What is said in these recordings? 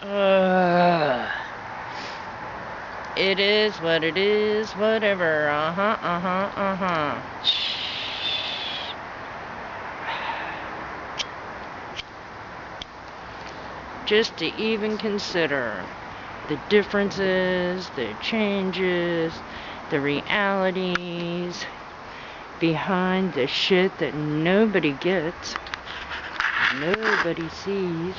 Uh, it is what it is, whatever. Just to even consider the differences, the changes, the realities behind the shit that nobody gets, nobody sees.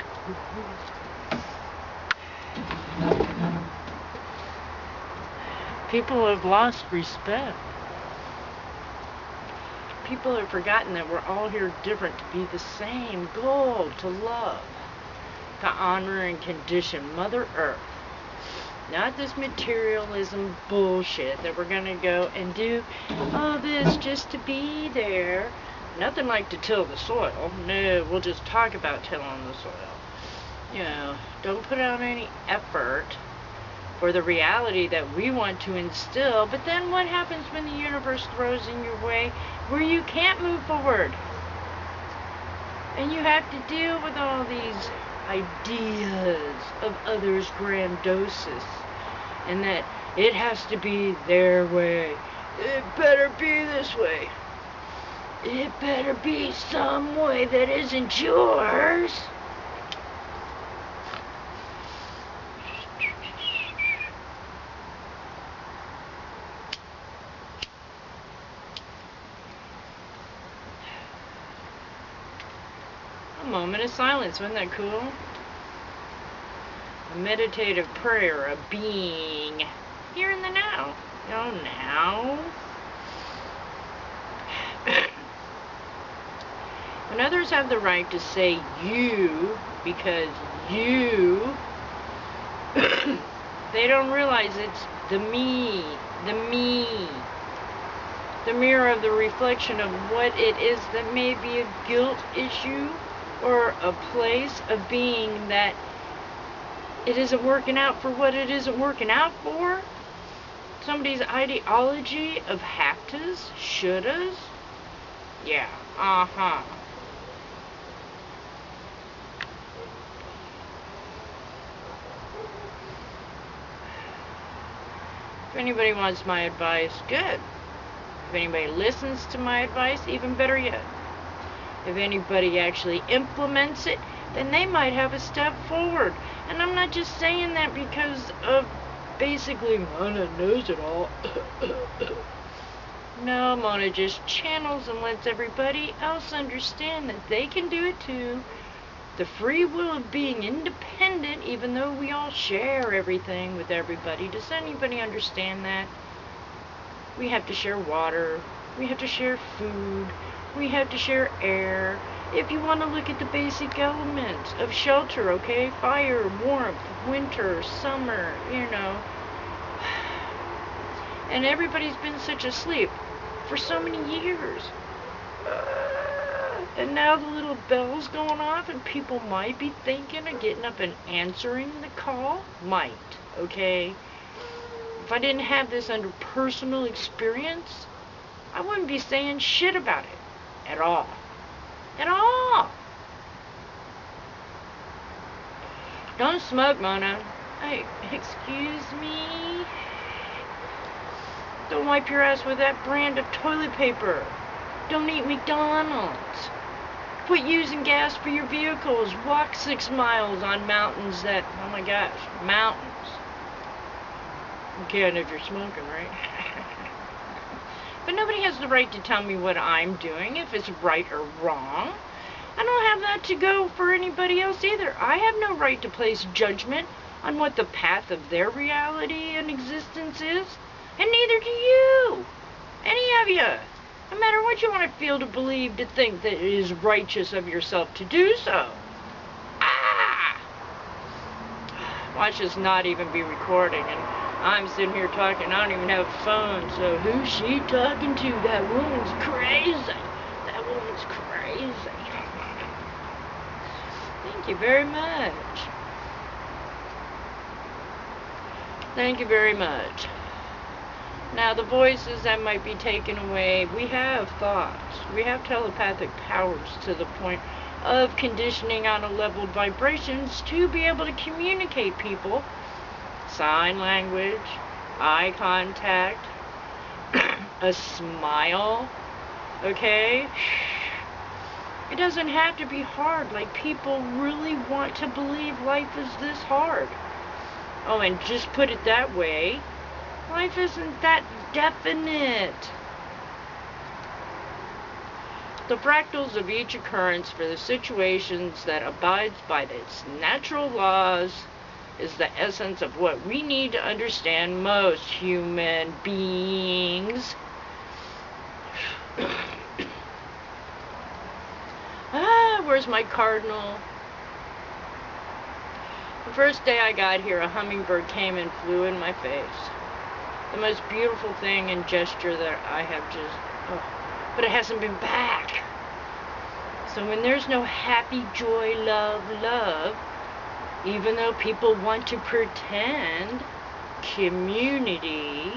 People have lost respect. People have forgotten that we're all here different to be the same goal, to love, to honor and condition Mother Earth. Not this materialism bullshit that we're gonna go and do all this just to be there. Nothing like to till the soil. No, we'll just talk about tilling the soil. You know, don't put out any effort for the reality that we want to instill. But then what happens when the universe throws in your way where you can't move forward? And you have to deal with all these ideas of others' grandosis, and that it has to be their way. It better be this way. It better be some way that isn't yours. A moment of silence, wasn't that cool? A meditative prayer, a being here in the now. Oh, now. When others have the right to say you, because you, they don't realize it's the me, the mirror of the reflection of what it is that may be a guilt issue or a place of being that it isn't working out for what it isn't working out for. Somebody's ideology of have-tos, shouldas. Yeah, If anybody wants my advice, good. If anybody listens to my advice, even better yet. If anybody actually implements it, then they might have a step forward. And I'm not just saying that because of basically Mona knows it all. No, Mona just channels and lets everybody else understand that they can do it too. The free will of being independent, even though we all share everything with everybody. Does anybody understand that? We have to share water. We have to share food. We have to share air. If you want to look at the basic elements of shelter, okay? Fire, warmth, winter, summer, you know. And everybody's been such asleep for so many years. And now the little bell's going off and people might be thinking of getting up and answering the call. Might, okay? If I didn't have this under personal experience, I wouldn't be saying shit about it. At all. At all. Don't smoke, Mona. Hey, excuse me? Don't wipe your ass with that brand of toilet paper. Don't eat McDonald's. Quit using gas for your vehicles. Walk 6 miles on mountains that, oh my gosh, mountains. You can if you're smoking, right? But nobody has the right to tell me what I'm doing, if it's right or wrong. I don't have that to go for anybody else either. I have no right to place judgment on what the path of their reality and existence is. And neither do you. Any of you. No matter what you want to feel, to believe, to think that it is righteous of yourself to do so. Watch this not even be recording, and I'm sitting here talking. I don't even have a phone, so who's she talking to? That woman's crazy. That woman's crazy. Thank you very much. Thank you very much. Now, the voices that might be taken away, we have thoughts. We have telepathic powers to the point of conditioning on a leveled vibrations to be able to communicate people. Sign language, eye contact, a smile, okay? It doesn't have to be hard. Like, people really want to believe life is this hard. Oh, and just put it that way, life isn't that definite. The fractals of each occurrence for the situations that abides by its natural laws is the essence of what we need to understand most, human beings. Where's my cardinal? The first day I got here, a hummingbird came and flew in my face. The most beautiful thing and gesture that I have but it hasn't been back. So when there's no happy, joy, love, even though people want to pretend, community,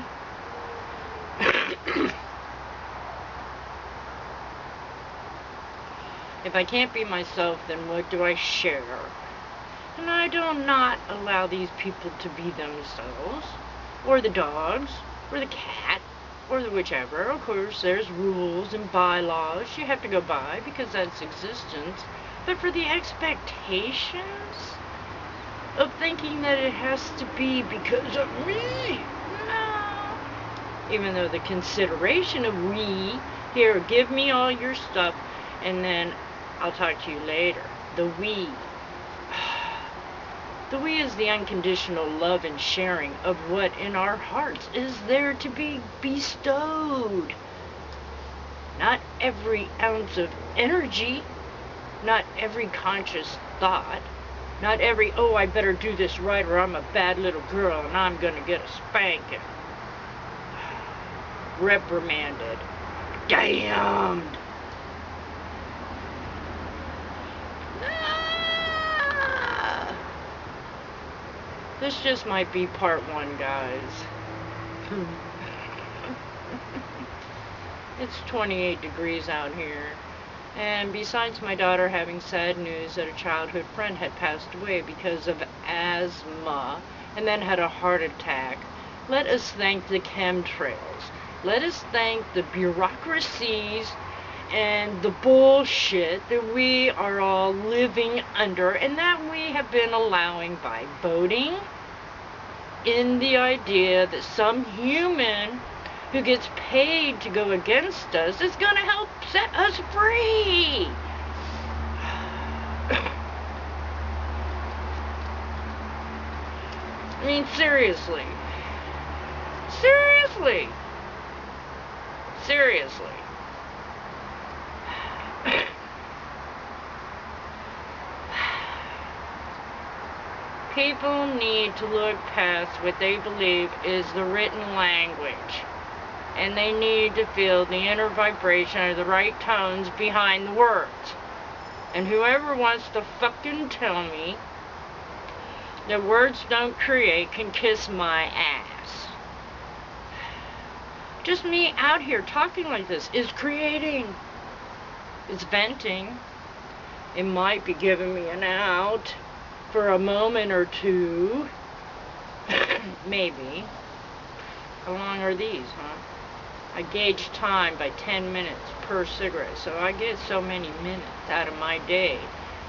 if I can't be myself, then what do I share? And I do not allow these people to be themselves, or the dogs, or the cat, or the whichever. Of course, there's rules and bylaws you have to go by because that's existence. But for the expectations of thinking that it has to be because of me, no. Even though the consideration of we, here, give me all your stuff, and then I'll talk to you later. The we. The we is the unconditional love and sharing of what in our hearts is there to be bestowed. Not every ounce of energy, not every conscious thought, not every, oh, I better do this right or I'm a bad little girl and I'm going to get a spanking. Reprimanded. Damned. This just might be part 1, guys. It's 28 degrees out here. And besides my daughter having sad news that a childhood friend had passed away because of asthma and then had a heart attack, let us thank the chemtrails. Let us thank the bureaucracies and the bullshit that we are all living under and that we have been allowing by voting in the idea that some human who gets paid to go against us is going to help set us free. I mean, seriously. Seriously. Seriously. People need to look past what they believe is the written language. And they need to feel the inner vibration or the right tones behind the words. And whoever wants to fucking tell me that words don't create can kiss my ass. Just me out here talking like this is creating. It's venting. It might be giving me an out for a moment or two. Maybe. How long are these, huh? I gauge time by 10 minutes per cigarette, so I get so many minutes out of my day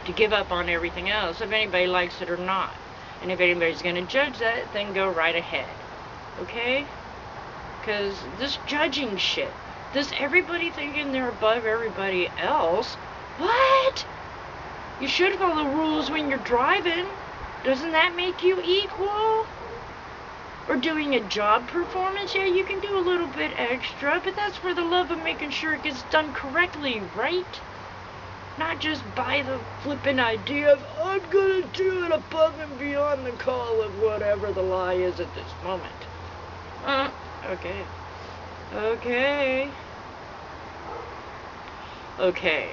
to give up on everything else if anybody likes it or not. And if anybody's going to judge that, then go right ahead. Okay? Because this judging shit, this everybody thinking they're above everybody else, what? You should follow the rules when you're driving. Doesn't that make you equal? Or doing a job performance, yeah, you can do a little bit extra, but that's for the love of making sure it gets done correctly, right? Not just by the flippin' idea of, I'm gonna do it above and beyond the call of whatever the lie is at this moment. Okay. Okay. Okay.